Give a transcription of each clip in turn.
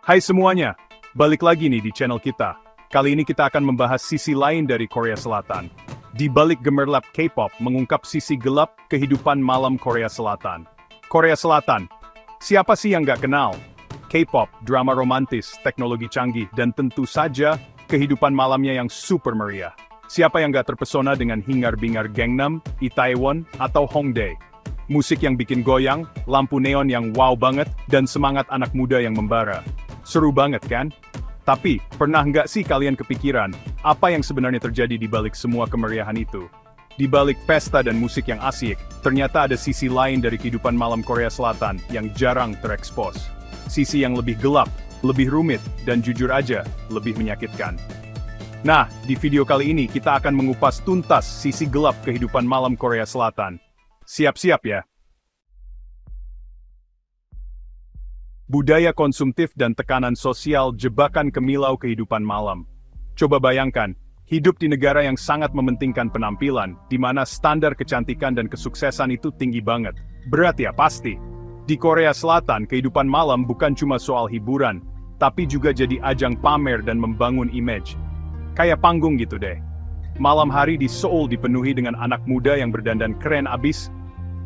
Hai semuanya, balik lagi nih di channel kita. Kali ini kita akan membahas sisi lain dari Korea Selatan. Di balik gemerlap K-pop mengungkap sisi gelap kehidupan malam Korea Selatan. Korea Selatan, siapa sih yang gak kenal? K-pop, drama romantis, teknologi canggih, dan tentu saja kehidupan malamnya yang super meriah. Siapa yang gak terpesona dengan hingar-bingar Gangnam, Itaewon, atau Hongdae? Musik yang bikin goyang, lampu neon yang wow banget, dan semangat anak muda yang membara. Seru banget kan? Tapi, pernah nggak sih kalian kepikiran, apa yang sebenarnya terjadi di balik semua kemeriahan itu? Di balik pesta dan musik yang asyik, ternyata ada sisi lain dari kehidupan malam Korea Selatan yang jarang terekspos. Sisi yang lebih gelap, lebih rumit, dan jujur aja, lebih menyakitkan. Nah, di video kali ini kita akan mengupas tuntas sisi gelap kehidupan malam Korea Selatan. Siap-siap ya! Budaya konsumtif dan tekanan sosial jebakan kemilau kehidupan malam. Coba bayangkan, hidup di negara yang sangat mementingkan penampilan, di mana standar kecantikan dan kesuksesan itu tinggi banget. Berat ya pasti. Di Korea Selatan, kehidupan malam bukan cuma soal hiburan, tapi juga jadi ajang pamer dan membangun image. Kayak panggung gitu deh. Malam hari di Seoul dipenuhi dengan anak muda yang berdandan keren abis,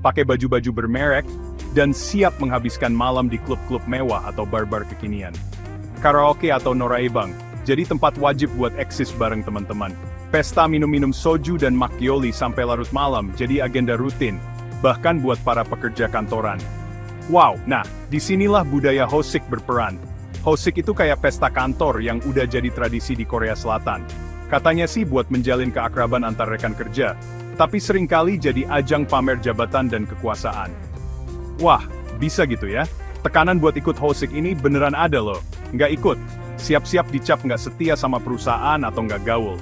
pakai baju-baju bermerek, dan siap menghabiskan malam di klub-klub mewah atau bar-bar kekinian. Karaoke atau noraebang, jadi tempat wajib buat eksis bareng teman-teman. Pesta minum-minum soju dan makgeolli sampai larut malam jadi agenda rutin, bahkan buat para pekerja kantoran. Wow, nah, disinilah budaya hosik berperan. Hosik itu kayak pesta kantor yang udah jadi tradisi di Korea Selatan. Katanya sih buat menjalin keakraban antar rekan kerja, tapi seringkali jadi ajang pamer jabatan dan kekuasaan. Wah, bisa gitu ya? Tekanan buat ikut hosik ini beneran ada loh. Nggak ikut, siap-siap dicap nggak setia sama perusahaan atau nggak gaul.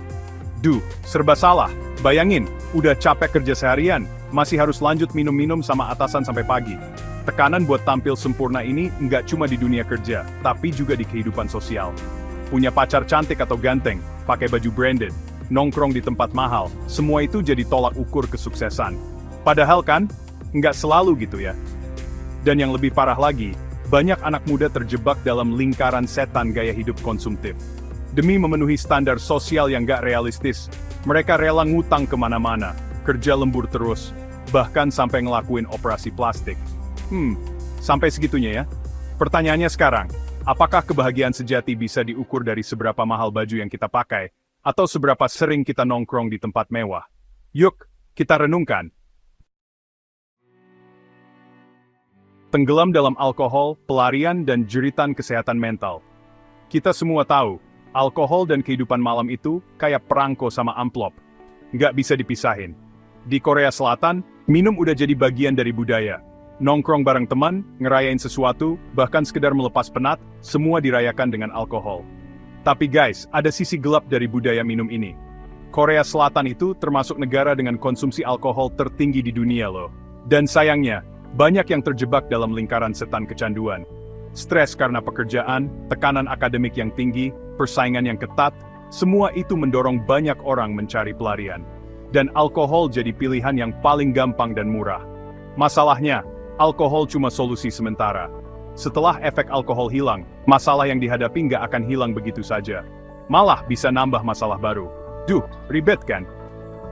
Duh, serba salah. Bayangin, udah capek kerja seharian, masih harus lanjut minum-minum sama atasan sampai pagi. Tekanan buat tampil sempurna ini nggak cuma di dunia kerja, tapi juga di kehidupan sosial. Punya pacar cantik atau ganteng, pakai baju branded, nongkrong di tempat mahal, semua itu jadi tolak ukur kesuksesan. Padahal kan, nggak selalu gitu ya. Dan yang lebih parah lagi, banyak anak muda terjebak dalam lingkaran setan gaya hidup konsumtif. Demi memenuhi standar sosial yang nggak realistis, mereka rela ngutang kemana-mana, kerja lembur terus, bahkan sampai ngelakuin operasi plastik. Sampai segitunya ya? Pertanyaannya sekarang, apakah kebahagiaan sejati bisa diukur dari seberapa mahal baju yang kita pakai, atau seberapa sering kita nongkrong di tempat mewah? Yuk, kita renungkan. Tenggelam dalam alkohol, pelarian, dan jeritan kesehatan mental. Kita semua tahu, alkohol dan kehidupan malam itu kayak perangko sama amplop. Nggak bisa dipisahin. Di Korea Selatan, minum udah jadi bagian dari budaya. Nongkrong bareng teman, ngerayain sesuatu, bahkan sekedar melepas penat, semua dirayakan dengan alkohol. Tapi guys, ada sisi gelap dari budaya minum ini. Korea Selatan itu termasuk negara dengan konsumsi alkohol tertinggi di dunia loh. Dan sayangnya, banyak yang terjebak dalam lingkaran setan kecanduan. Stres karena pekerjaan, tekanan akademik yang tinggi, persaingan yang ketat, semua itu mendorong banyak orang mencari pelarian. Dan alkohol jadi pilihan yang paling gampang dan murah. Masalahnya, alkohol cuma solusi sementara. Setelah efek alkohol hilang, masalah yang dihadapi nggak akan hilang begitu saja. Malah bisa nambah masalah baru. Duh, ribet kan?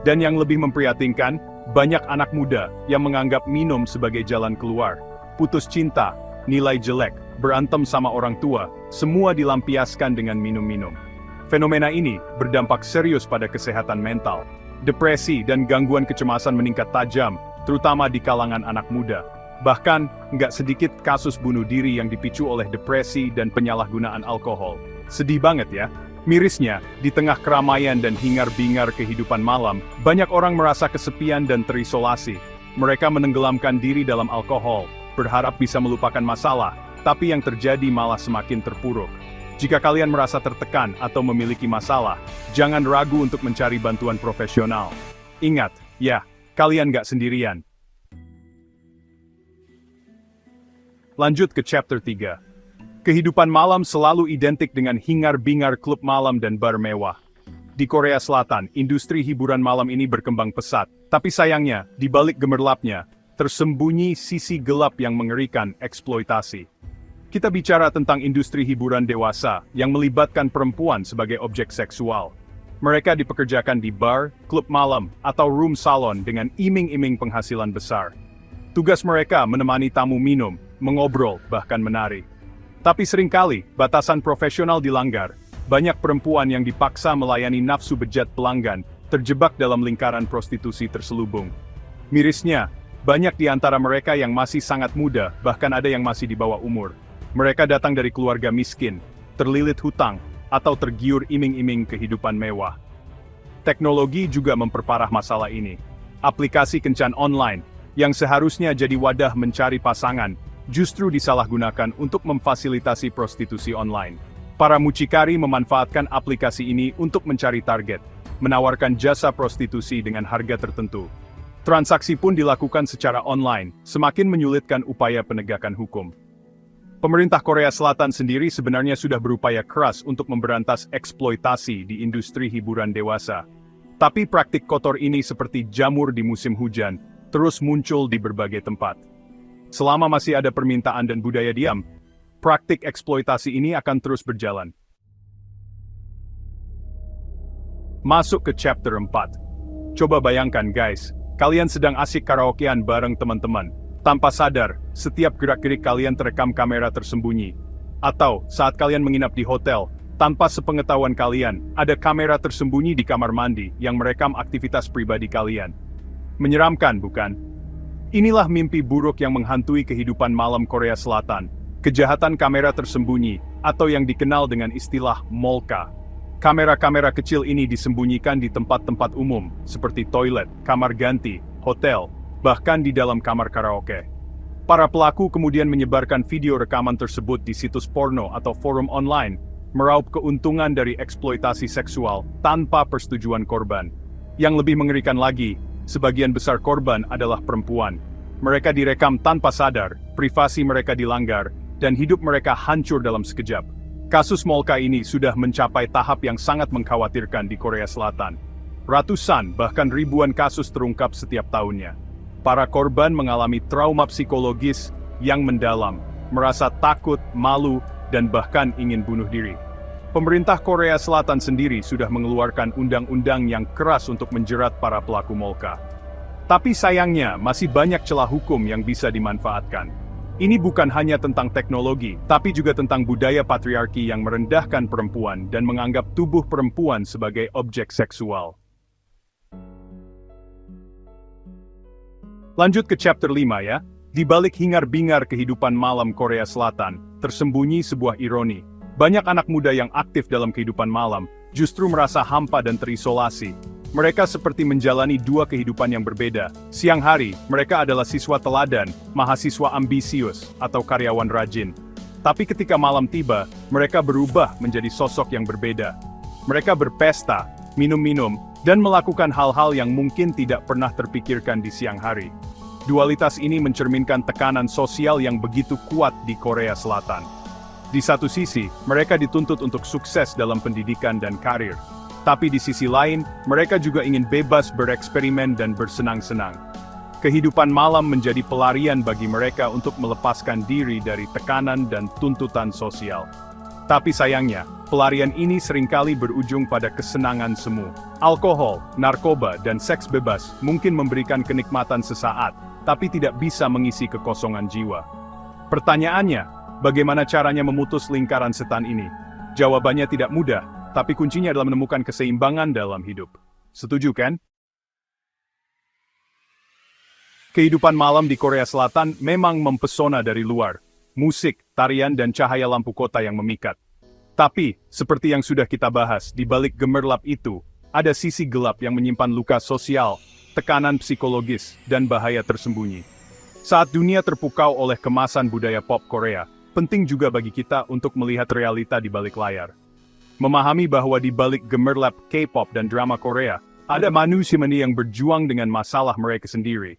Dan yang lebih memprihatinkan, banyak anak muda yang menganggap minum sebagai jalan keluar. Putus cinta, nilai jelek, berantem sama orang tua, semua dilampiaskan dengan minum-minum. Fenomena ini berdampak serius pada kesehatan mental. Depresi dan gangguan kecemasan meningkat tajam, terutama di kalangan anak muda. Bahkan, nggak sedikit kasus bunuh diri yang dipicu oleh depresi dan penyalahgunaan alkohol. Sedih banget ya. Mirisnya, di tengah keramaian dan hingar-bingar kehidupan malam, banyak orang merasa kesepian dan terisolasi. Mereka menenggelamkan diri dalam alkohol, berharap bisa melupakan masalah, tapi yang terjadi malah semakin terpuruk. Jika kalian merasa tertekan atau memiliki masalah, jangan ragu untuk mencari bantuan profesional. Ingat, ya, kalian nggak sendirian. Lanjut ke chapter 3. Kehidupan malam selalu identik dengan hingar-bingar klub malam dan bar mewah. Di Korea Selatan, industri hiburan malam ini berkembang pesat. Tapi sayangnya, di balik gemerlapnya, tersembunyi sisi gelap yang mengerikan, eksploitasi. Kita bicara tentang industri hiburan dewasa yang melibatkan perempuan sebagai objek seksual. Mereka dipekerjakan di bar, klub malam, atau room salon dengan iming-iming penghasilan besar. Tugas mereka menemani tamu minum, mengobrol, bahkan menari. Tapi seringkali, batasan profesional dilanggar. Banyak perempuan yang dipaksa melayani nafsu bejat pelanggan, terjebak dalam lingkaran prostitusi terselubung. Mirisnya, banyak di antara mereka yang masih sangat muda, bahkan ada yang masih di bawah umur. Mereka datang dari keluarga miskin, terlilit hutang, atau tergiur iming-iming kehidupan mewah. Teknologi juga memperparah masalah ini. Aplikasi kencan online, yang seharusnya jadi wadah mencari pasangan, justru disalahgunakan untuk memfasilitasi prostitusi online. Para mucikari memanfaatkan aplikasi ini untuk mencari target, menawarkan jasa prostitusi dengan harga tertentu. Transaksi pun dilakukan secara online, semakin menyulitkan upaya penegakan hukum. Pemerintah Korea Selatan sendiri sebenarnya sudah berupaya keras untuk memberantas eksploitasi di industri hiburan dewasa. Tapi praktik kotor ini seperti jamur di musim hujan, terus muncul di berbagai tempat. Selama masih ada permintaan dan budaya diam, praktik eksploitasi ini akan terus berjalan. Masuk ke chapter 4. Coba bayangkan guys, kalian sedang asik karaokean bareng teman-teman. Tanpa sadar, setiap gerak-gerik kalian terekam kamera tersembunyi. Atau, saat kalian menginap di hotel, tanpa sepengetahuan kalian, ada kamera tersembunyi di kamar mandi yang merekam aktivitas pribadi kalian. Menyeramkan, bukan? Inilah mimpi buruk yang menghantui kehidupan malam Korea Selatan. Kejahatan kamera tersembunyi, atau yang dikenal dengan istilah molka. Kamera-kamera kecil ini disembunyikan di tempat-tempat umum, seperti toilet, kamar ganti, hotel, bahkan di dalam kamar karaoke. Para pelaku kemudian menyebarkan video rekaman tersebut di situs porno atau forum online, meraup keuntungan dari eksploitasi seksual tanpa persetujuan korban. Yang lebih mengerikan lagi, sebagian besar korban adalah perempuan. Mereka direkam tanpa sadar, privasi mereka dilanggar, dan hidup mereka hancur dalam sekejap. Kasus molka ini sudah mencapai tahap yang sangat mengkhawatirkan di Korea Selatan. Ratusan, bahkan ribuan kasus terungkap setiap tahunnya. Para korban mengalami trauma psikologis yang mendalam, merasa takut, malu, dan bahkan ingin bunuh diri. Pemerintah Korea Selatan sendiri sudah mengeluarkan undang-undang yang keras untuk menjerat para pelaku molka. Tapi sayangnya, masih banyak celah hukum yang bisa dimanfaatkan. Ini bukan hanya tentang teknologi, tapi juga tentang budaya patriarki yang merendahkan perempuan dan menganggap tubuh perempuan sebagai objek seksual. Lanjut ke chapter 5 ya. Di balik hingar-bingar kehidupan malam Korea Selatan, tersembunyi sebuah ironi. Banyak anak muda yang aktif dalam kehidupan malam, justru merasa hampa dan terisolasi. Mereka seperti menjalani dua kehidupan yang berbeda. Siang hari, mereka adalah siswa teladan, mahasiswa ambisius, atau karyawan rajin. Tapi ketika malam tiba, mereka berubah menjadi sosok yang berbeda. Mereka berpesta, minum-minum, dan melakukan hal-hal yang mungkin tidak pernah terpikirkan di siang hari. Dualitas ini mencerminkan tekanan sosial yang begitu kuat di Korea Selatan. Di satu sisi, mereka dituntut untuk sukses dalam pendidikan dan karir. Tapi di sisi lain, mereka juga ingin bebas bereksperimen dan bersenang-senang. Kehidupan malam menjadi pelarian bagi mereka untuk melepaskan diri dari tekanan dan tuntutan sosial. Tapi sayangnya, pelarian ini seringkali berujung pada kesenangan semu. Alkohol, narkoba, dan seks bebas mungkin memberikan kenikmatan sesaat, tapi tidak bisa mengisi kekosongan jiwa. Pertanyaannya, bagaimana caranya memutus lingkaran setan ini? Jawabannya tidak mudah, tapi kuncinya adalah menemukan keseimbangan dalam hidup. Setuju kan? Kehidupan malam di Korea Selatan memang mempesona dari luar. Musik, tarian, dan cahaya lampu kota yang memikat. Tapi, seperti yang sudah kita bahas, di balik gemerlap itu, ada sisi gelap yang menyimpan luka sosial, tekanan psikologis, dan bahaya tersembunyi. Saat dunia terpukau oleh kemasan budaya pop Korea, penting juga bagi kita untuk melihat realita di balik layar. Memahami bahwa di balik gemerlap K-pop dan drama Korea, ada manusia yang berjuang dengan masalah mereka sendiri.